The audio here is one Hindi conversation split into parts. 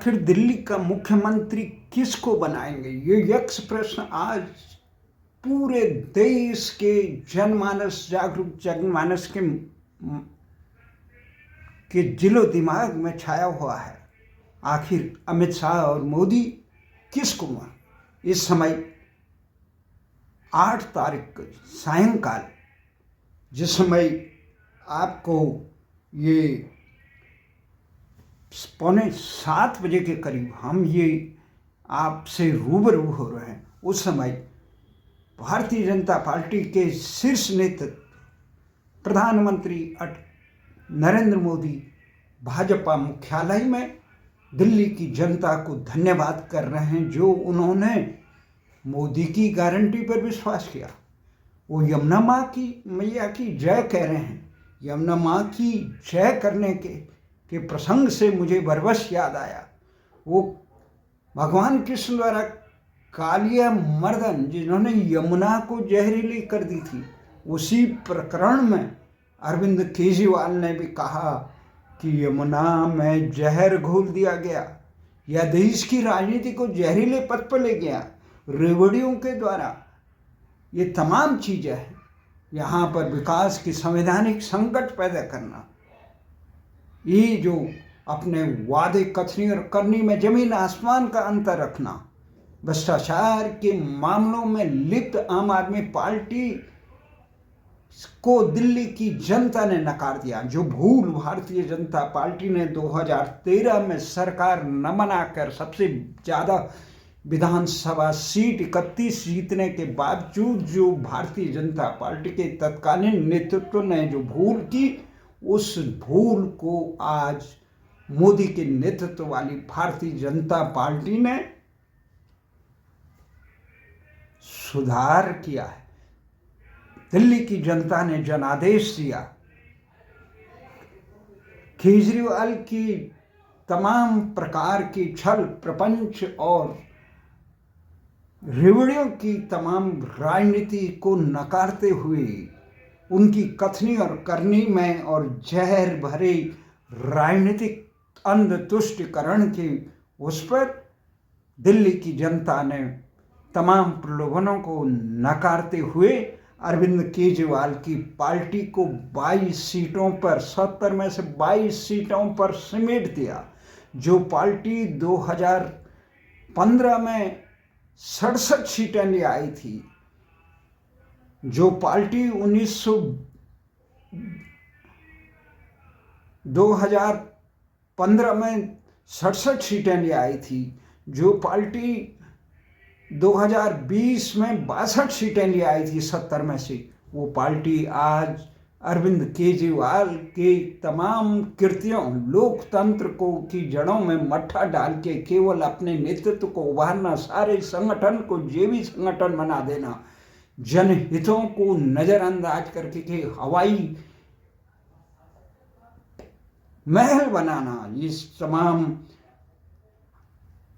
आखिर दिल्ली का मुख्यमंत्री किसको बनाएंगे, ये यक्ष प्रश्न आज पूरे देश के जनमानस, जागरूक जनमानस के दिलो दिमाग में छाया हुआ है। आखिर अमित शाह और मोदी किसको इस समय 8 तारीख सायंकाल, जिस समय आपको ये 6:45 के करीब हम ये आपसे रूबरू हो रहे हैं, उस समय भारतीय जनता पार्टी के शीर्ष नेतृत्व प्रधानमंत्री नरेंद्र मोदी भाजपा मुख्यालय में दिल्ली की जनता को धन्यवाद कर रहे हैं, जो उन्होंने मोदी की गारंटी पर विश्वास किया। वो यमुना माँ की मैया की जय कह रहे हैं। यमुना माँ की जय करने के प्रसंग से मुझे बरबस याद आया, वो भगवान कृष्ण द्वारा कालिया मर्दन जिन्होंने यमुना को जहरीली कर दी थी, उसी प्रकरण में अरविंद केजरीवाल ने भी कहा कि यमुना में जहर घोल दिया गया या देश की राजनीति को जहरीले पथ पर ले गया रेवड़ियों के द्वारा। ये तमाम चीज़ें हैं। यहाँ पर विकास की संवैधानिक संकट पैदा करना, ये जो अपने वादे कथनी और करनी में जमीन आसमान का अंतर रखना, भ्रष्टाचार के मामलों में लिप्त आम आदमी पार्टी को दिल्ली की जनता ने नकार दिया। जो भूल भारतीय जनता पार्टी ने 2013 में सरकार न बनाकर सबसे ज़्यादा विधानसभा सीट 31 जीतने के बावजूद जो भारतीय जनता पार्टी के तत्कालीन नेतृत्व ने जो भूल की, उस भूल को आज मोदी के नेतृत्व वाली भारतीय जनता पार्टी ने सुधार किया है। दिल्ली की जनता ने जनादेश दिया। केजरीवाल की तमाम प्रकार की छल प्रपंच और रेवड़ियों की तमाम राजनीति को नकारते हुए उनकी कथनी और करनी में और जहर भरे राजनीतिक अंधतुष्टिकरण के उस पर दिल्ली की जनता ने तमाम प्रलोभनों को नकारते हुए अरविंद केजरीवाल की पार्टी को 22 सीटों पर 70 में से 22 सीटों पर समेट दिया। जो पार्टी 2015 में 67 सीटें ले आई थी, जो पार्टी 2015 में 67 सीटें ले आई थी, जो पार्टी 2020 में 62 सीटें ले आई थी 70 में से, वो पार्टी आज अरविंद केजरीवाल के तमाम कृत्यों, लोकतंत्र को की जड़ों में मट्ठा डाल के केवल अपने नेतृत्व को उभारना, सारे संगठन को जेबी संगठन बना देना, जनहितों को नजरअंदाज करके के हवाई महल बनाना, इस तमाम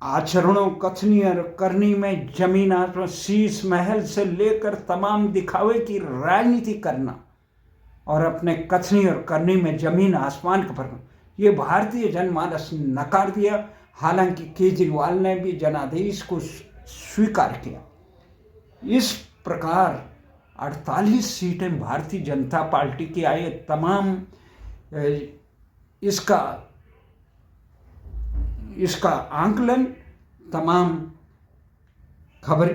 आचरणों कथनी और करनी में जमीन आसमान, शीश महल से लेकर तमाम दिखावे की राजनीति करना और अपने कथनी और करनी में जमीन आसमान का फर्क, ये भारतीय जनमानस ने नकार दिया। हालांकि केजरीवाल ने भी जनादेश को स्वीकार किया। इस प्रकार 48 सीटें भारतीय जनता पार्टी की आई। तमाम इसका आंकलन तमाम खबर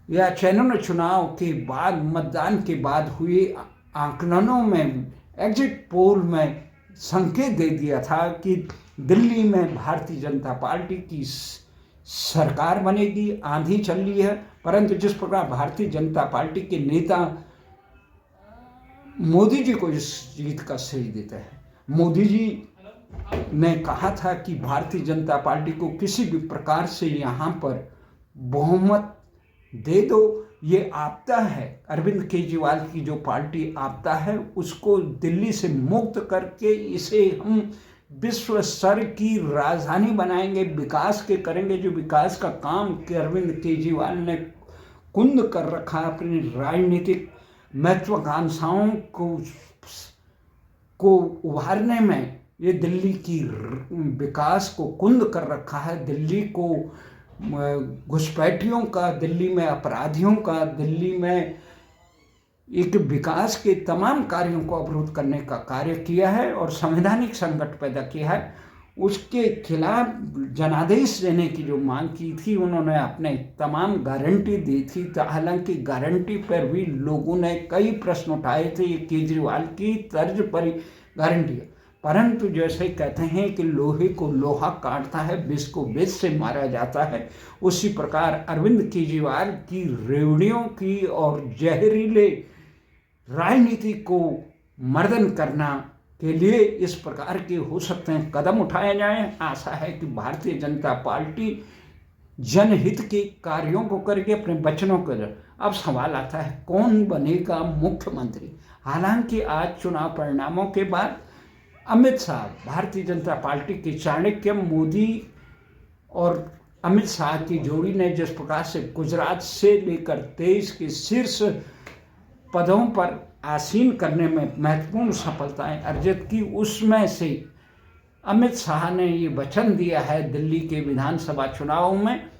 या चैनलों चुनाव के बाद, मतदान के बाद हुए आंकलनों में, एग्जिट पोल में संकेत दे दिया था कि दिल्ली में भारतीय जनता पार्टी की सरकार बनेगी, आंधी चल रही है। परंतु जिस प्रकार भारतीय जनता पार्टी के नेता मोदी जी को इस जीत का श्रेय देते हैं, मोदी जी ने कहा था कि भारतीय जनता पार्टी को किसी भी प्रकार से यहाँ पर बहुमत दे दो, ये आपदा है। अरविंद केजरीवाल की जो पार्टी आपदा है, उसको दिल्ली से मुक्त करके इसे हम विश्व स्तर की राजधानी बनाएंगे, विकास के करेंगे। जो विकास का काम कि अरविंद केजरीवाल ने कुंद कर रखा अपनी राजनीतिक महत्वाकांक्षाओं को उभारने में, ये दिल्ली की विकास को कुंद कर रखा है, दिल्ली को घुसपैठियों का, दिल्ली में अपराधियों का, दिल्ली में एक विकास के तमाम कार्यों को अवरुद्ध करने का कार्य किया है और संवैधानिक संकट पैदा किया है। उसके खिलाफ जनादेश देने की जो मांग की थी, उन्होंने अपने तमाम गारंटी दी थी। हालांकि गारंटी पर भी लोगों ने कई प्रश्न उठाए थे, ये केजरीवाल की तर्ज पर गारंटी है, परंतु जैसे कहते हैं कि लोहे को लोहा काटता है, विष को विष से मारा जाता है, उसी प्रकार अरविंद केजरीवाल की रेवड़ियों की और जहरीले राजनीति को मर्दन करना के लिए इस प्रकार के हो सकते हैं कदम उठाए जाएं। आशा है कि भारतीय जनता पार्टी जनहित के कार्यों को करके अपने वचनों को। अब सवाल आता है कौन बनेगा मुख्यमंत्री। हालांकि आज चुनाव परिणामों के बाद अमित शाह, भारतीय जनता पार्टी के चाणक्य मोदी और अमित शाह की जोड़ी ने जिस प्रकार से गुजरात से लेकर देश के शीर्ष पदों पर आसीन करने में महत्वपूर्ण सफलताएं अर्जित की, उसमें से अमित शाह ने ये वचन दिया है दिल्ली के विधानसभा चुनाव में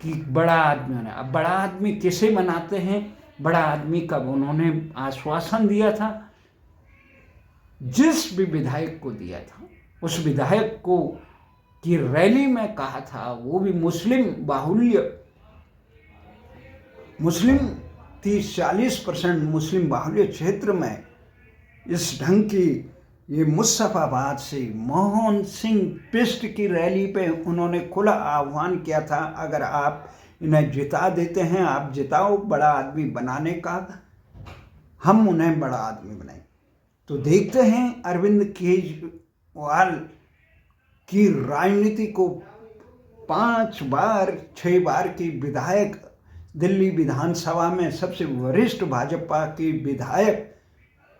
कि बड़ा आदमी होना। अब बड़ा आदमी किसे बनाते हैं, बड़ा आदमी का उन्होंने आश्वासन दिया था, जिस भी विधायक को दिया था उस विधायक को की रैली में कहा था, वो भी मुस्लिम बाहुल्य, मुस्लिम 30-40% मुस्लिम बाहुल्य क्षेत्र में इस ढंग की ये मुजफ्फराबाद से मोहन सिंह बिष्ट की रैली पे उन्होंने खुला आह्वान किया था, अगर आप इन्हें जिता देते हैं, आप जिताओ बड़ा आदमी बनाने का, हम उन्हें बड़ा आदमी बनाएं। तो देखते हैं अरविंद केजरीवाल की राजनीति को 5 बार 6 बार की विधायक, दिल्ली विधानसभा में सबसे वरिष्ठ भाजपा के विधायक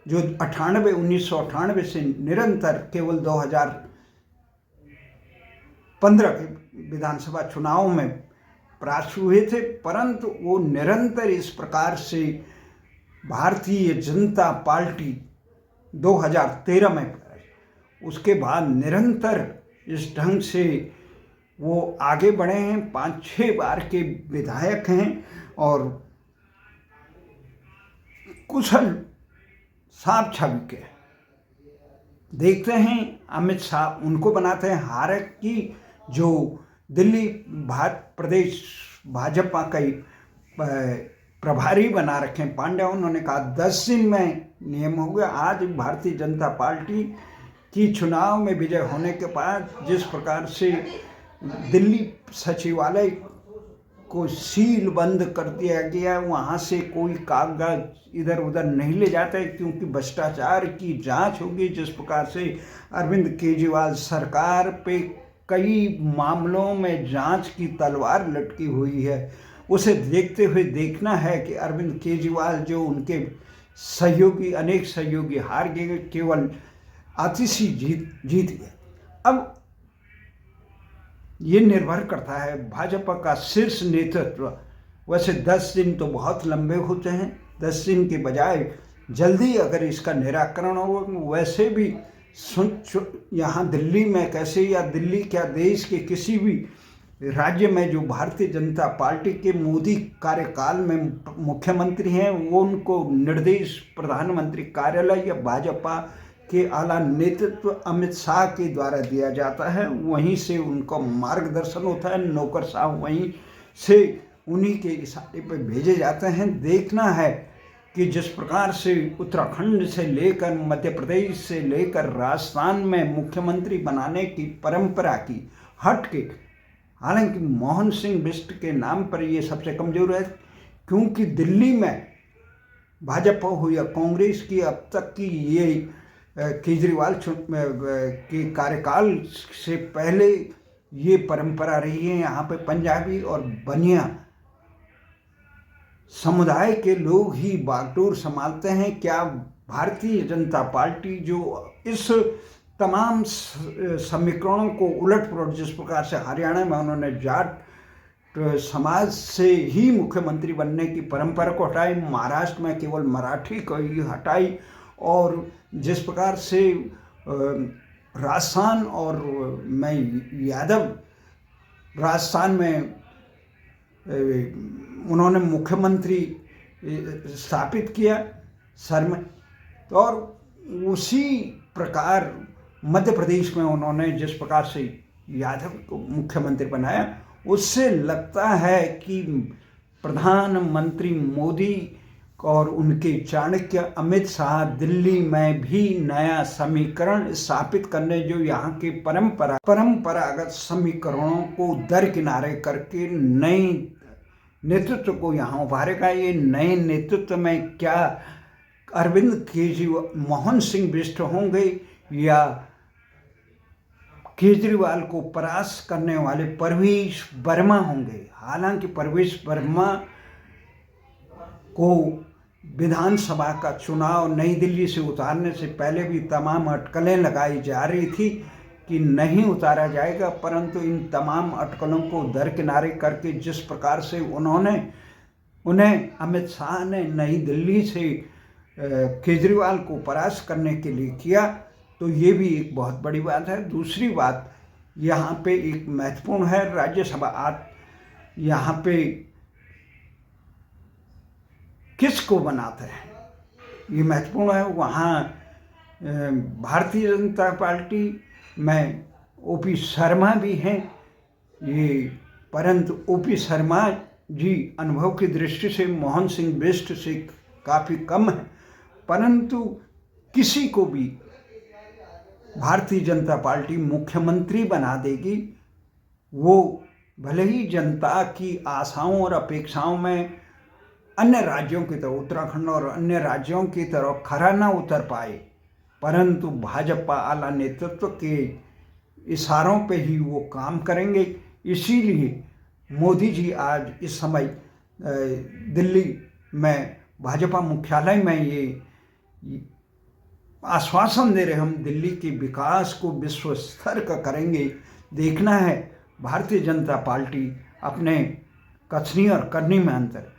जो 1998 से निरंतर, केवल 2015 के विधानसभा चुनाव में परास्त हुए थे, परंतु वो निरंतर इस प्रकार से भारतीय जनता पार्टी 2013 में, उसके बाद निरंतर इस ढंग से वो आगे बढ़े हैं। 5-6 बार के विधायक हैं और कुशल साफ छवि के। देखते हैं अमित शाह उनको बनाते हैं हार की, जो दिल्ली प्रदेश भाजपा का प्रभारी बना रखे पांड्या। उन्होंने कहा 10 दिन में नियम हो गया। आज भारतीय जनता पार्टी की चुनाव में विजय होने के बाद जिस प्रकार से दिल्ली सचिवालय को सील बंद कर दिया गया, वहाँ से कोई कागज इधर उधर नहीं ले जाते क्योंकि भ्रष्टाचार की जांच होगी। जिस प्रकार से अरविंद केजरीवाल सरकार पे कई मामलों में जांच की तलवार लटकी हुई है, उसे देखते हुए देखना है कि अरविंद केजरीवाल जो उनके सहयोगी, अनेक सहयोगी हार गए, केवल आतिशी जीत गए। अब ये निर्भर करता है भाजपा का शीर्ष नेतृत्व। वैसे 10 दिन तो बहुत लंबे होते हैं, 10 दिन के बजाय जल्दी अगर इसका निराकरण हो। वैसे भी यहाँ दिल्ली में कैसे, या दिल्ली क्या देश के किसी भी राज्य में जो भारतीय जनता पार्टी के मोदी कार्यकाल में मुख्यमंत्री हैं, वो उनको निर्देश प्रधानमंत्री कार्यालय या भाजपा के आला नेतृत्व अमित शाह के द्वारा दिया जाता है। वहीं से उनको मार्गदर्शन होता है, नौकरशाह वहीं से उन्हीं के इशारे पर भेजे जाते हैं। देखना है कि जिस प्रकार से उत्तराखंड से लेकर मध्य प्रदेश से लेकर राजस्थान में मुख्यमंत्री बनाने की परंपरा की हट के, हालांकि मोहन सिंह बिष्ट के नाम पर ये सबसे कमजोर है, क्योंकि दिल्ली में भाजपा हो या कांग्रेस की अब तक की ये केजरीवाल के कार्यकाल से पहले ये परंपरा रही है। यहाँ पे पंजाबी और बनिया समुदाय के लोग ही बागडोर संभालते हैं। क्या भारतीय जनता पार्टी जो इस तमाम समीकरणों को उलट पुलट, जिस प्रकार से हरियाणा में उन्होंने जाट समाज से ही मुख्यमंत्री बनने की परंपरा को हटाई, महाराष्ट्र में केवल मराठी को ही हटाई, और जिस प्रकार से राजस्थान और मैं यादव राजस्थान में उन्होंने मुख्यमंत्री स्थापित किया सर में, और उसी प्रकार मध्य प्रदेश में उन्होंने जिस प्रकार से यादव को मुख्यमंत्री बनाया, उससे लगता है कि प्रधानमंत्री मोदी और उनके चाणक्य अमित शाह दिल्ली में भी नया समीकरण स्थापित करने, जो यहाँ के परंपरागत समीकरणों को दरकिनारे करके नए नेतृत्व को यहाँ उभारेगा। ये नए नेतृत्व में क्या अरविंद केजरीवाल, मोहन सिंह बिष्ट होंगे या केजरीवाल को परास्त करने वाले परवेश वर्मा होंगे। हालांकि परवेश वर्मा को विधानसभा का चुनाव नई दिल्ली से उतारने से पहले भी तमाम अटकलें लगाई जा रही थी कि नहीं उतारा जाएगा, परंतु इन तमाम अटकलों को दरकिनारे करके जिस प्रकार से उन्हें अमित शाह ने नई दिल्ली से केजरीवाल को परास्त करने के लिए किया, तो ये भी एक बहुत बड़ी बात है। दूसरी बात यहाँ पे एक महत्वपूर्ण है, राज्यसभा यहाँ पे किसको बनाते हैं ये महत्वपूर्ण है। वहाँ भारतीय जनता पार्टी में ओपी शर्मा भी हैं, ये परंतु ओपी शर्मा जी अनुभव की दृष्टि से मोहन सिंह बिष्ट से काफ़ी कम है, परंतु किसी को भी भारतीय जनता पार्टी मुख्यमंत्री बना देगी। वो भले ही जनता की आशाओं और अपेक्षाओं में अन्य राज्यों की तरह, उत्तराखंड और अन्य राज्यों की तरह खरा ना उतर पाए, परंतु भाजपा आला नेतृत्व के इशारों पे ही वो काम करेंगे। इसीलिए मोदी जी आज इस समय दिल्ली में भाजपा मुख्यालय में ये आश्वासन दे रहे, हम दिल्ली के विकास को विश्व स्तर का करेंगे। देखना है भारतीय जनता पार्टी अपने कथनी और करनी में अंतर।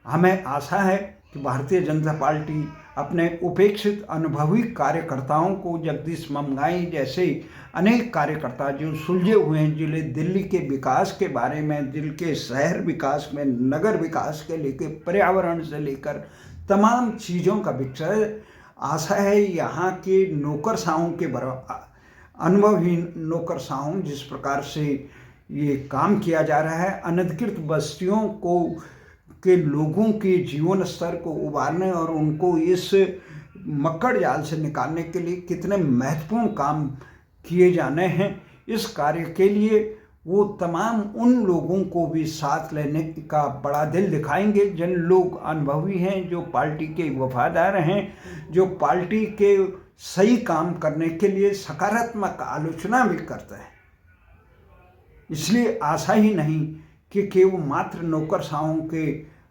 हमें आशा है कि भारतीय जनता पार्टी अपने उपेक्षित अनुभवी कार्यकर्ताओं को, जगदीश ममगाई जैसे अनेक कार्यकर्ता जो सुलझे हुए हैं, जिन्हें दिल्ली के विकास के बारे में, दिल्ली के शहर विकास में, नगर विकास के लेकर, पर्यावरण से लेकर तमाम चीज़ों का विषय, आशा है यहाँ के नौकरशाहों के अनुभवहीन नौकरशाहों जिस प्रकार से ये काम किया जा रहा है, अनधिकृत बस्तियों को के लोगों के जीवन स्तर को उबारने और उनको इस मक्कड़ जाल से निकालने के लिए कितने महत्वपूर्ण काम किए जाने हैं। इस कार्य के लिए वो तमाम उन लोगों को भी साथ लेने का बड़ा दिल दिखाएंगे जिन लोग अनुभवी हैं, जो पार्टी के वफादार हैं, जो पार्टी के सही काम करने के लिए सकारात्मक आलोचना भी करते हैं। इसलिए आशा ही नहीं कि वो मात्र नौकरशाहों के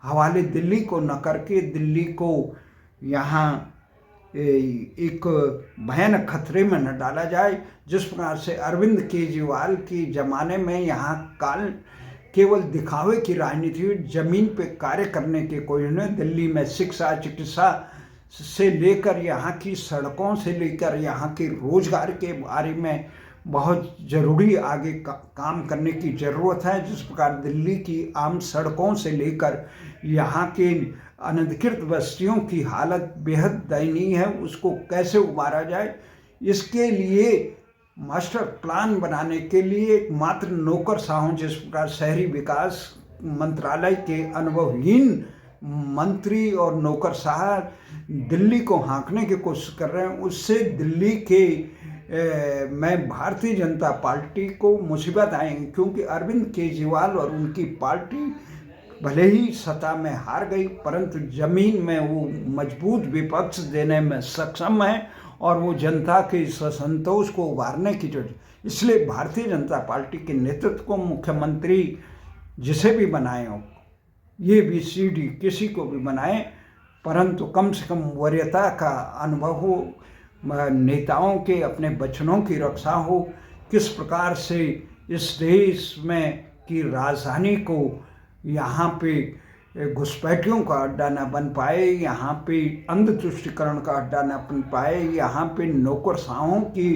हवाले दिल्ली को न करके दिल्ली को यहाँ एक भयानक खतरे में न डाला जाए। जिस प्रकार से अरविंद केजरीवाल के ज़माने में यहाँ केवल दिखावे की राजनीति, जमीन पे कार्य करने के कोई नहीं। दिल्ली में शिक्षा, चिकित्सा से लेकर यहाँ की सड़कों से लेकर यहाँ के रोजगार के बारे में बहुत ज़रूरी आगे काम करने की ज़रूरत है। जिस प्रकार दिल्ली की आम सड़कों से लेकर यहाँ के अनधिकृत बस्तियों की हालत बेहद दयनीय है, उसको कैसे उबारा जाए, इसके लिए मास्टर प्लान बनाने के लिए मात्र नौकरशाहों, जिस प्रकार शहरी विकास मंत्रालय के अनुभवहीन मंत्री और नौकरशाह दिल्ली को हाँकने की कोशिश कर रहे हैं, उससे दिल्ली के मैं भारतीय जनता पार्टी को मुसीबत आएंगी। क्योंकि अरविंद केजरीवाल और उनकी पार्टी भले ही सत्ता में हार गई, परंतु जमीन में वो मजबूत विपक्ष देने में सक्षम है और वो जनता के असंतोष को उभारने की जरूरत। इसलिए भारतीय जनता पार्टी के नेतृत्व को मुख्यमंत्री जिसे भी बनाए हो, ये भी सीडी किसी को भी बनाए, परंतु कम से कम वरीयता का अनुभव हो, नेताओं के अपने वचनों की रक्षा हो, किस प्रकार से इस देश में की राजधानी को यहाँ पे घुसपैठियों का अड्डा न बन पाए, यहाँ पे अंध तुष्टिकरण का अड्डा न बन पाए, यहाँ पे नौकरशाहों की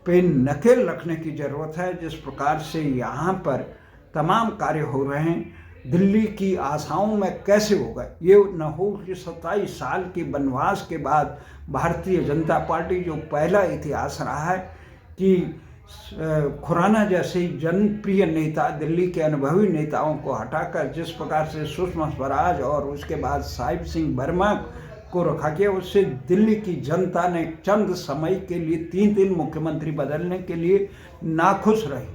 पे नकेल रखने की ज़रूरत है। जिस प्रकार से यहाँ पर तमाम कार्य हो रहे हैं, दिल्ली की आशाओं में कैसे होगा। ये न हो कि 27 साल के वनवास के बाद भारतीय जनता पार्टी, जो पहला इतिहास रहा है कि खुराना जैसे जनप्रिय नेता, दिल्ली के अनुभवी नेताओं को हटाकर जिस प्रकार से सुषमा स्वराज और उसके बाद साहिब सिंह वर्मा को रखा गया, उससे दिल्ली की जनता ने चंद समय के लिए 3 मुख्यमंत्री बदलने के लिए नाखुश रही।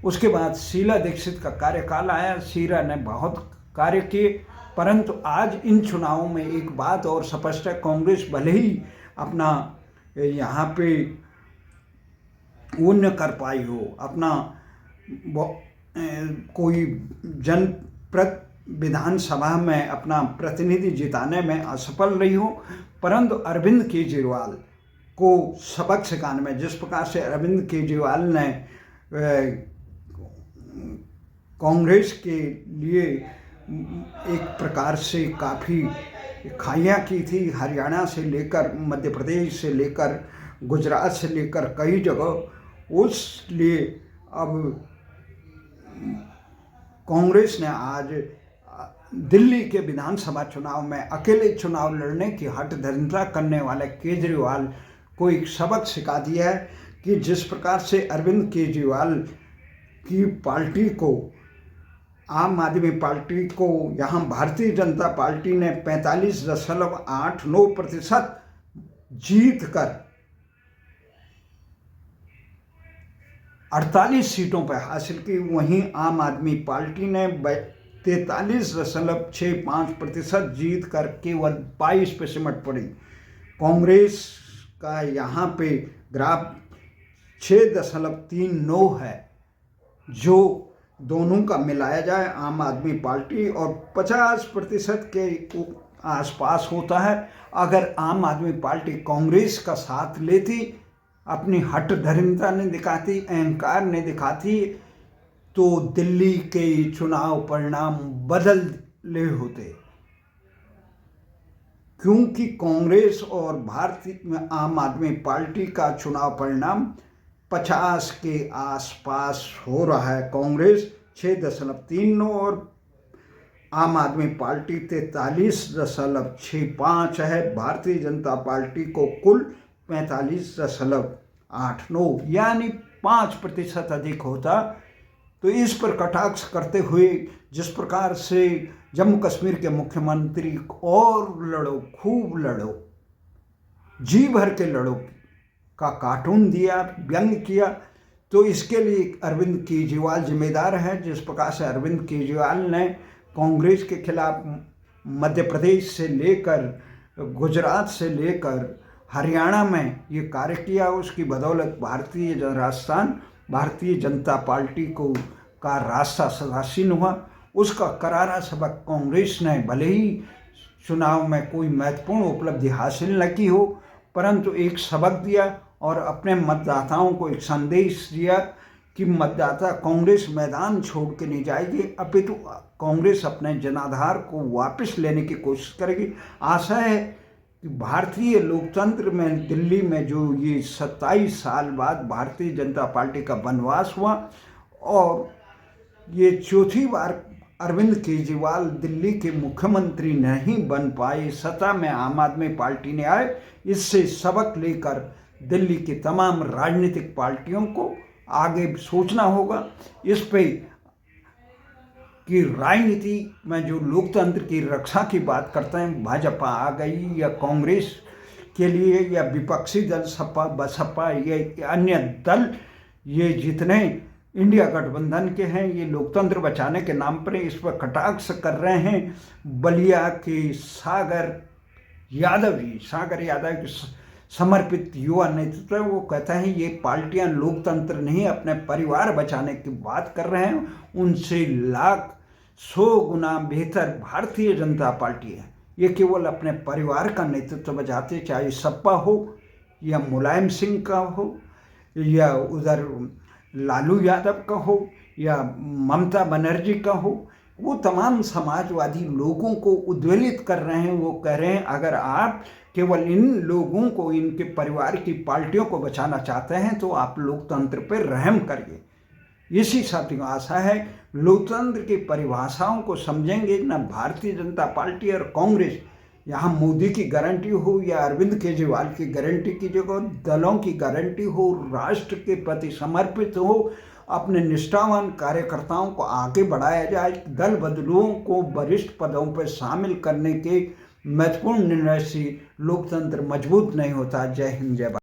उसके बाद शीला दीक्षित का कार्यकाल आया, शीला ने बहुत कार्य किए, परंतु आज इन चुनावों में एक बात और स्पष्ट है, कांग्रेस भले ही अपना यहाँ पे वो न कर पाई हो, अपना कोई विधानसभा में अपना प्रतिनिधि जिताने में असफल रही हो, परंतु अरविंद केजरीवाल को सबक सिखाने में, जिस प्रकार से अरविंद केजरीवाल ने कांग्रेस के लिए एक प्रकार से काफ़ी खाइयाँ की थी, हरियाणा से लेकर मध्य प्रदेश से लेकर गुजरात से लेकर कई जगह, उस लिए अब कांग्रेस ने आज दिल्ली के विधानसभा चुनाव में अकेले चुनाव लड़ने की हठधर्मिता करने वाले केजरीवाल को एक सबक सिखा दिया है कि जिस प्रकार से अरविंद केजरीवाल की पार्टी को, आम आदमी पार्टी को यहाँ भारतीय जनता पार्टी ने 45.89% जीत कर 48 सीटों पर हासिल की, वहीं आम आदमी पार्टी ने 43.65% जीत कर केवल 22 पे सिमट पड़ी। कांग्रेस का यहाँ पे ग्राफ 6.39 है, जो दोनों का मिलाया जाए आम आदमी पार्टी और 50% के आसपास होता है। अगर आम आदमी पार्टी कांग्रेस का साथ लेती, अपनी हठधर्मिता नहीं दिखाती, अहंकार नहीं दिखाती, तो दिल्ली के चुनाव परिणाम बदले होते, क्योंकि कांग्रेस और भारतीय आम आदमी पार्टी का चुनाव परिणाम 50 के आसपास हो रहा है। कांग्रेस 6.39 और आम आदमी पार्टी 43.65 है। भारतीय जनता पार्टी को कुल 45.89, यानी 5% अधिक होता। तो इस पर कटाक्ष करते हुए जिस प्रकार से जम्मू कश्मीर के मुख्यमंत्री और लड़ो, खूब लड़ो, जी भर के लड़ो का कार्टून दिया, व्यंग किया, तो इसके लिए अरविंद केजरीवाल जिम्मेदार है। जिस प्रकार से अरविंद केजरीवाल ने कांग्रेस के खिलाफ मध्य प्रदेश से लेकर गुजरात से लेकर हरियाणा में ये कार्य किया, उसकी बदौलत भारतीय जनता पार्टी का रास्ता सदासीन हुआ। उसका करारा सबक कांग्रेस ने भले ही चुनाव में कोई महत्वपूर्ण उपलब्धि हासिल न की हो, परंतु एक सबक दिया और अपने मतदाताओं को एक संदेश दिया कि मतदाता कांग्रेस मैदान छोड़ के नहीं जाएगी, अपितु कांग्रेस अपने जनाधार को वापस लेने की कोशिश करेगी। आशा है कि भारतीय लोकतंत्र में दिल्ली में जो ये 27 साल बाद भारतीय जनता पार्टी का वनवास हुआ और ये चौथी बार अरविंद केजरीवाल दिल्ली के मुख्यमंत्री नहीं बन पाए, सत्ता में आम आदमी पार्टी ने आए, इससे सबक लेकर दिल्ली के तमाम राजनीतिक पार्टियों को आगे सोचना होगा। इस पे कि राजनीति में जो लोकतंत्र की रक्षा की बात करते हैं, भाजपा आ गई या कांग्रेस के लिए या विपक्षी दल सपा बसपा या अन्य दल, ये जितने इंडिया गठबंधन के हैं, ये लोकतंत्र बचाने के नाम पर इस पर कटाक्ष कर रहे हैं। बलिया के सागर यादव के समर्पित युवा नेतृत्व, वो कहता है ये पार्टियां लोकतंत्र नहीं अपने परिवार बचाने की बात कर रहे हैं, उनसे 100 गुना बेहतर भारतीय जनता पार्टी है। ये केवल अपने परिवार का नेतृत्व बचाते, चाहे सपा हो या मुलायम सिंह का हो या उधर लालू यादव का हो या ममता बनर्जी का हो, वो तमाम समाजवादी लोगों को उद्वेलित कर रहे हैं। वो कह रहे हैं अगर आप केवल इन लोगों को, इनके परिवार की पार्टियों को बचाना चाहते हैं तो आप लोकतंत्र पर रहम करिए। इसी साथी आशा है लोकतंत्र की परिभाषाओं को समझेंगे। न भारतीय जनता पार्टी और कांग्रेस यहाँ मोदी की गारंटी हो या अरविंद केजरीवाल की गारंटी की जगह दलों की गारंटी हो, राष्ट्र के प्रति समर्पित हो, अपने निष्ठावान कार्यकर्ताओं को आगे बढ़ाया जाए। दल बदलुओं को वरिष्ठ पदों पर शामिल करने के महत्वपूर्ण निर्णय से लोकतंत्र मजबूत नहीं होता। जय हिंद, जय भारत।